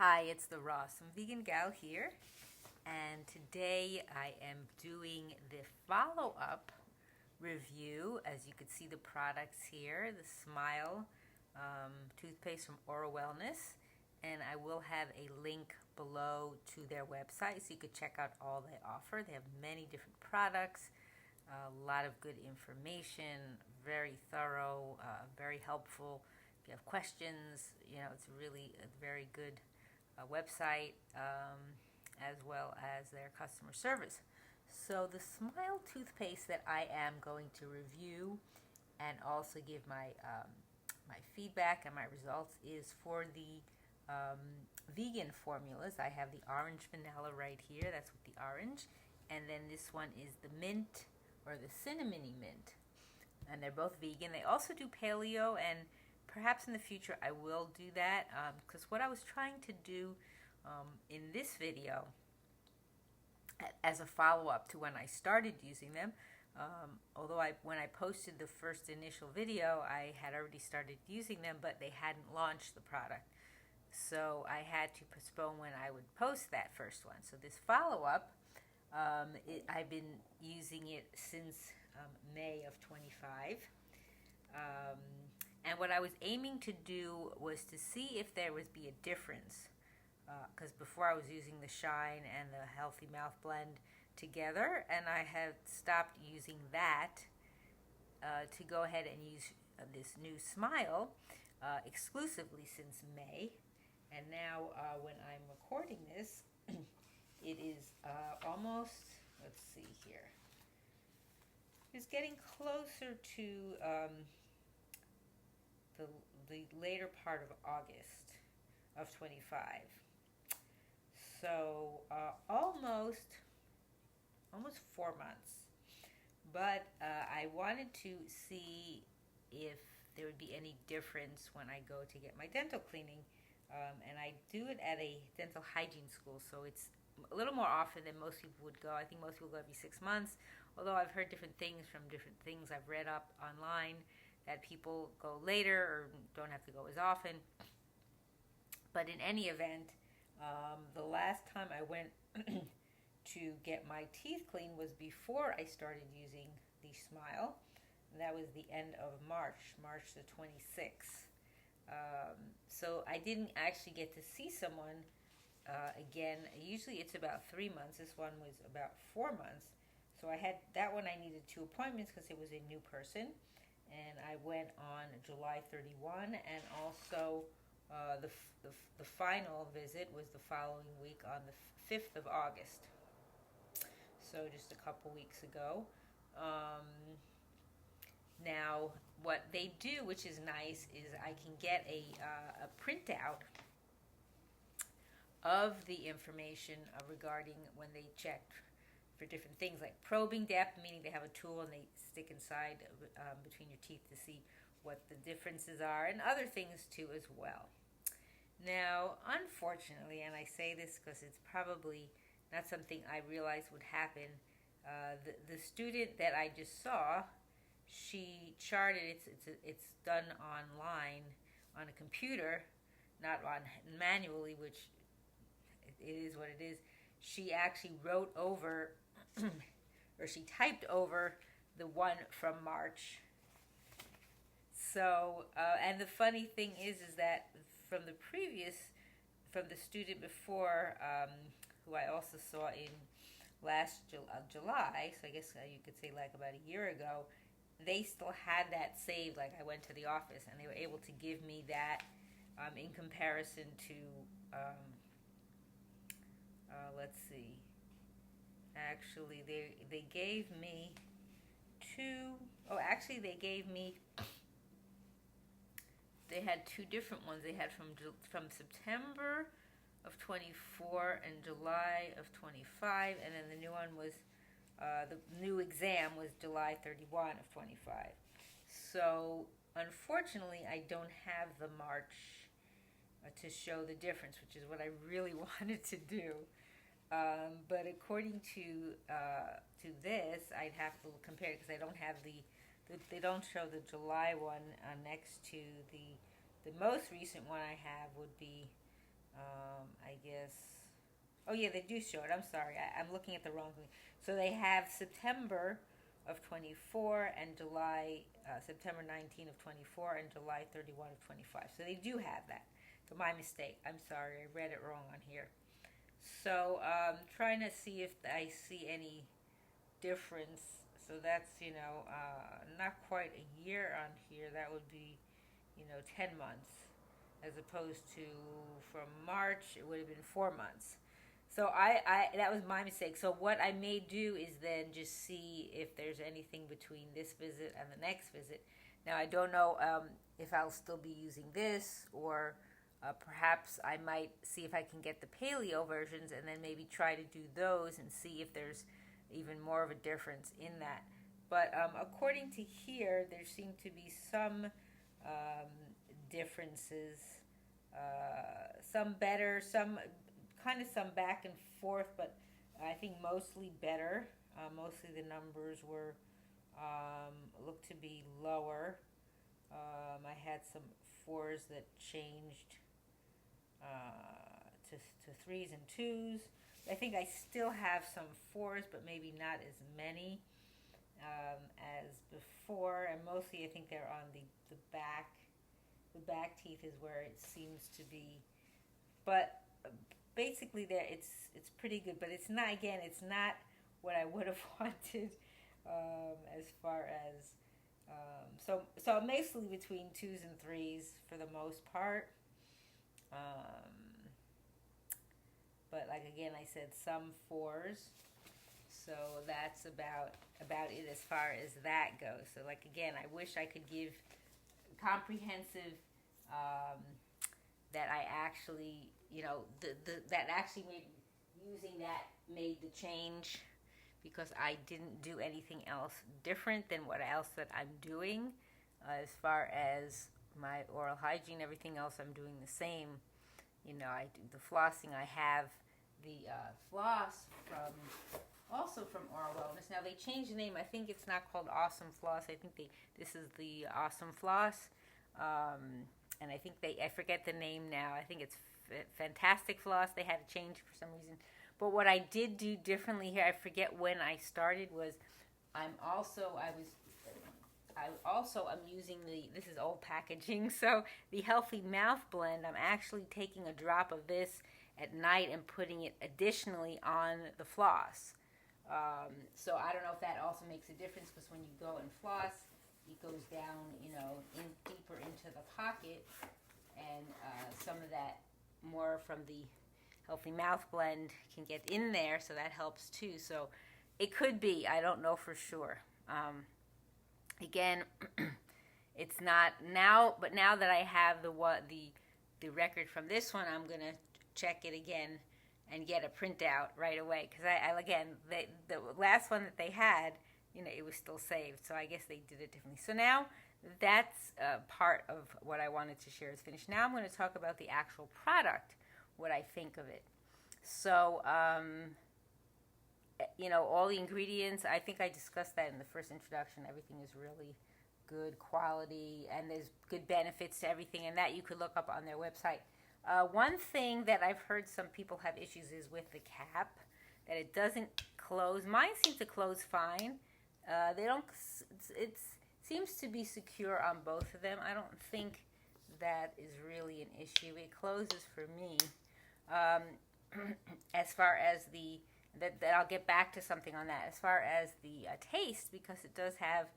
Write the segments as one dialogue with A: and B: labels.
A: Hi, it's the Rawesome Vegan Gal here, and today I am doing the follow-up review. As you can see, the products here, the Smile toothpaste from OraWellness, and I will have a link below to their website so you could check out all they offer. They have many different products, a lot of good information, very thorough, very helpful. If you have questions, it's really a very good website, as well as their customer service. So the Smile toothpaste that I am going to review and also give my feedback and my results is for the vegan formulas. I have the orange vanilla right here. That's with the orange. And then this one is the mint or the cinnamony mint. And they're both vegan. They also do paleo, and perhaps in the future I will do that, because what I was trying to do in this video as a follow-up to when I started using them, although when I posted the first initial video I had already started using them, but they hadn't launched the product, so I had to postpone when I would post that first one. So this follow-up, I've been using it since May of 25. And what I was aiming to do was to see if there would be a difference, because before I was using the Shine and the Healthy Mouth Blend together, and I had stopped using that to go ahead and use this new Smile exclusively since May. And now when I'm recording this, it is almost, let's see here, it's getting closer to the later part of August of 25. So almost 4 months. But I wanted to see if there would be any difference when I go to get my dental cleaning. And I do it at a dental hygiene school, so it's a little more often than most people would go. I think most people go every 6 months, although I've heard different things from different things I've read up online, that people go later or don't have to go as often. But in any event, the last time I went to get my teeth clean was before I started using the Smile. And that was the end of March the 26th. So I didn't actually get to see someone again. Usually it's about 3 months. This one was about 4 months. So I had that one. I needed 2 appointments because it was a new person. And I went on July 31, and also the final visit was the following week on the 5th of August. So just a couple weeks ago. Now, what they do, which is nice, is I can get a printout of the information regarding when they checked for different things like probing depth, meaning they have a tool and they stick inside between your teeth to see what the differences are, and other things too as well. Now, unfortunately, and I say this because it's probably not something I realized would happen, the student that I just saw, she charted, it's done online on a computer, not on manually, which it is what it is. She actually wrote over, or she typed over the one from March. So, and the funny thing is that from the student before, who I also saw in last July, so I guess you could say like about a year ago, they still had that saved. Like, I went to the office and they were able to give me that in comparison to, let's see, actually they gave me they had 2 different ones. They had from September of 24 and July of 25, and then the new one was the new exam was July 31 of 25. So unfortunately, I don't have the March to show the difference, which is what I really wanted to do. But according to this, I'd have to compare it because I don't have they don't show the July one next to the most recent one I have would be guess. Oh yeah, they do show it. I'm sorry, I'm looking at the wrong thing. So they have September of 24 and September 19 of 24 and July 31 of 25. So they do have that. So my mistake. I'm sorry, I read it wrong on here. So trying to see if I see any difference. So that's, not quite a year on here. That would be, 10 months. As opposed to from March, it would have been 4 months. So I that was my mistake. So what I may do is then just see if there's anything between this visit and the next visit. Now I don't know if I'll still be using this, or perhaps I might see if I can get the paleo versions and then maybe try to do those and see if there's even more of a difference in that. But according to here, there seem to be some differences, some better, some back and forth, but I think mostly better. Mostly the numbers were looked to be lower. I had some 4s that changed to 3s and 2s. I think I still have some 4s, but maybe not as many as before. And mostly I think they're on the back. The back teeth is where it seems to be. But basically there it's pretty good. But it's not what I would have wanted as far as... So mostly between 2s and 3s for the most part. But like again, I said some 4s. So that's about it as far as that goes. So like again, I wish I could give comprehensive that I actually, that actually made the change, because I didn't do anything else different than what else that I'm doing as far as my oral hygiene. Everything else I'm doing the same. I do the flossing. I have the floss from OraWellness. Now they changed the name. I think it's not called Awesome Floss. I think this is the Awesome Floss. And I think I forget the name now. I think it's Fantastic Floss. They had to change for some reason. But what I did do differently here, I forget when I started, was I'm using this is old packaging, so the Healthy Mouth Blend, I'm actually taking a drop of this at night and putting it additionally on the floss. So I don't know if that also makes a difference, because when you go and floss, it goes down, deeper into the pocket, and some of that more from the Healthy Mouth Blend can get in there, so that helps too. So it could be, I don't know for sure. Again, it's not now, but now that I have the record from this one, I'm gonna check it again and get a printout right away, because the last one that they had, it was still saved, so I guess they did it differently. So now that's part of what I wanted to share is finished. Now I'm going to talk about the actual product, what I think of it. So, all the ingredients, I think I discussed that in the first introduction. Everything is really good quality, and there's good benefits to everything, and that you could look up on their website. One thing that I've heard some people have issues is with the cap, that it doesn't close. Mine seems to close fine. It seems to be secure on both of them. I don't think that is really an issue. It closes for me. As far as that I'll get back to something on that. As far as the taste, because it does have,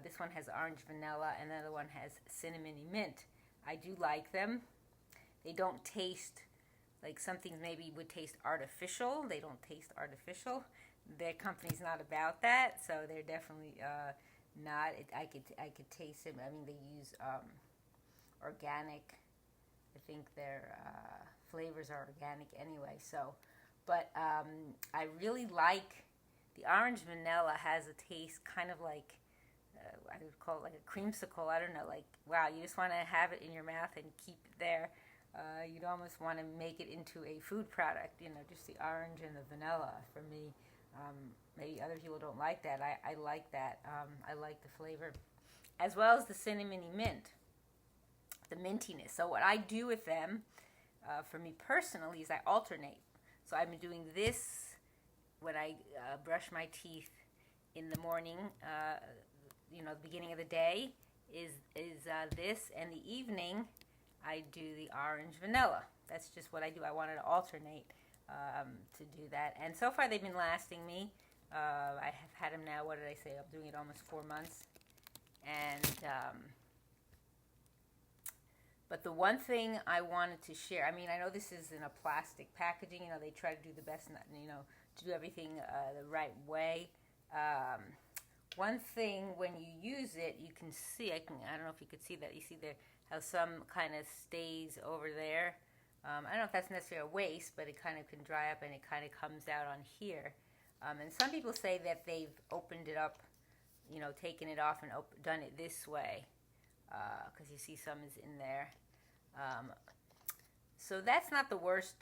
A: this one has orange vanilla and the other one has cinnamony mint. I do like them. They don't taste like something maybe would taste artificial. They don't taste artificial. Their company's not about that, so they're definitely not. I could taste them. I mean, they use organic. I think their flavors are organic anyway. So, but I really like the orange vanilla. Has a taste kind of like I would call it like a creamsicle. I don't know. Like, wow, you just want to have it in your mouth and keep it there. You'd almost want to make it into a food product. Just the orange and the vanilla for me. Maybe other people don't like that. I like that. I like the flavor, as well as the cinnamony mint, the mintiness. So what I do with them, for me personally is I alternate. So I've been doing this when I brush my teeth in the morning, the beginning of the day is this, and the evening I do the orange vanilla. That's just what I do. I wanted to alternate to do that, and so far they've been lasting me. I have had them now, what did I say, I'm doing it almost 4 months, and but the one thing I wanted to share, I mean, I know this is in a plastic packaging, they try to do the best, to do everything the right way. One thing, when you use it, you can see, I don't know if you could see that, you see how some kind of stays over there. I don't know if that's necessarily a waste, but it kind of can dry up and it kind of comes out on here. And some people say that they've opened it up, taken it off and done it this way, because you see some is in there. So that's not the worst,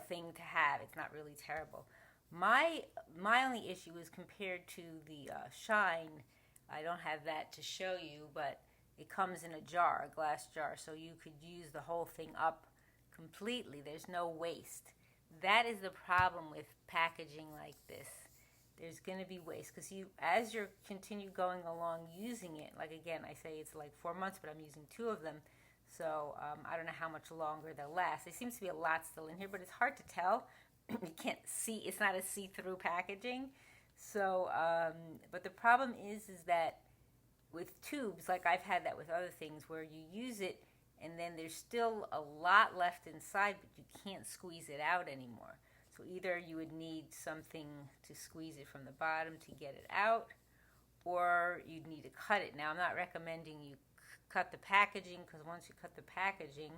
A: thing to have. It's not really terrible. My only issue is compared to the Shine. I don't have that to show you, but it comes in a jar, a glass jar, so you could use the whole thing up completely. There's no waste. That is the problem with packaging like this. There's going to be waste because as you continue going along using it, like again, I say it's like 4 months, but I'm using 2 of them. So I don't know how much longer they'll last. There seems to be a lot still in here, but it's hard to tell. You can't see, it's not a see-through packaging. So, but the problem is that with tubes, like I've had that with other things, where you use it and then there's still a lot left inside, but you can't squeeze it out anymore. So either you would need something to squeeze it from the bottom to get it out, or you'd need to cut it. Now, I'm not recommending you cut the packaging, because once you cut the packaging,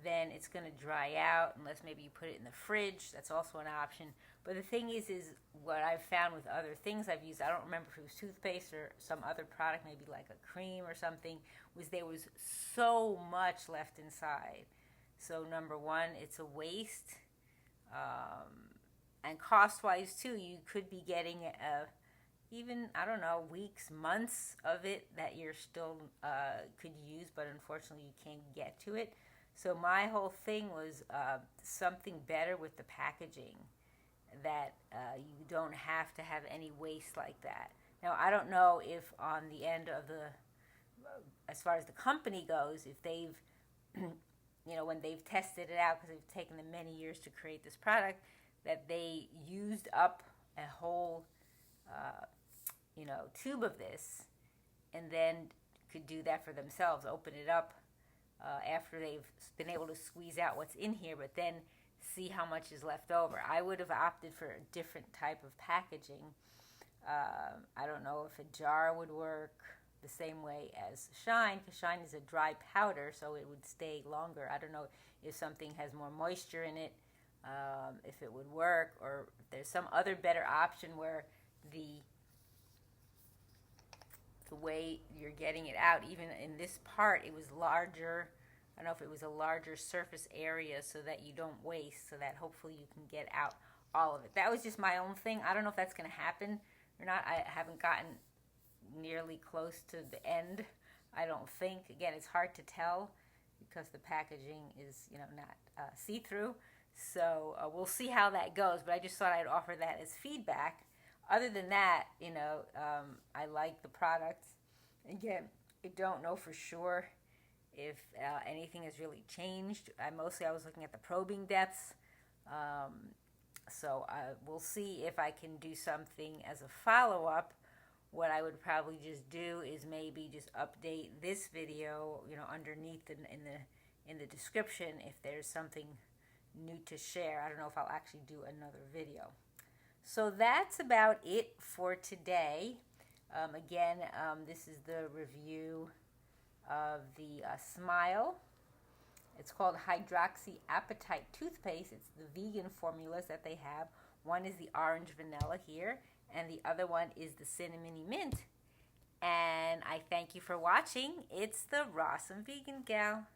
A: then it's going to dry out, unless maybe you put it in the fridge. That's also an option. But the thing is what I've found with other things I've used, I don't remember if it was toothpaste or some other product, maybe like a cream or something, was there was so much left inside. So number one, it's a waste. And cost-wise, too, you could be getting even, I don't know, weeks, months of it that you're still could use, but unfortunately you can't get to it. So my whole thing was something better with the packaging, that you don't have to have any waste like that. Now, I don't know if on the end of as far as the company goes, if they've, when they've tested it out, because it's taken them many years to create this product, that they used up a whole, tube of this, and then could do that for themselves, open it up after they've been able to squeeze out what's in here, but then see how much is left over. I would have opted for a different type of packaging. I don't know if a jar would work the same way as Shine, because Shine is a dry powder, so it would stay longer. I don't know if something has more moisture in it, if it would work, or if there's some other better option where the way you're getting it out, even in this part, it was larger. I don't know if it was a larger surface area so that you don't waste, so that hopefully you can get out all of it. That was just my own thing. I don't know if that's going to happen or not. I haven't gotten nearly close to the end, I don't think. Again, it's hard to tell because the packaging is, not see-through. So we'll see how that goes, but I just thought I'd offer that as feedback. Other than that, I like the product. Again, I don't know for sure if anything has really changed. I was looking at the probing depths. So we'll see if I can do something as a follow-up. What I would probably just do is maybe just update this video, underneath in the description if there's something new to share. I don't know if I'll actually do another video. So that's about it for today. Again, this is the review of the Smile. It's called Hydroxyapatite Toothpaste. It's the vegan formulas that they have. One is the orange vanilla here, and the other one is the cinnamony mint. And I thank you for watching. It's the Rawesome Vegan Gal.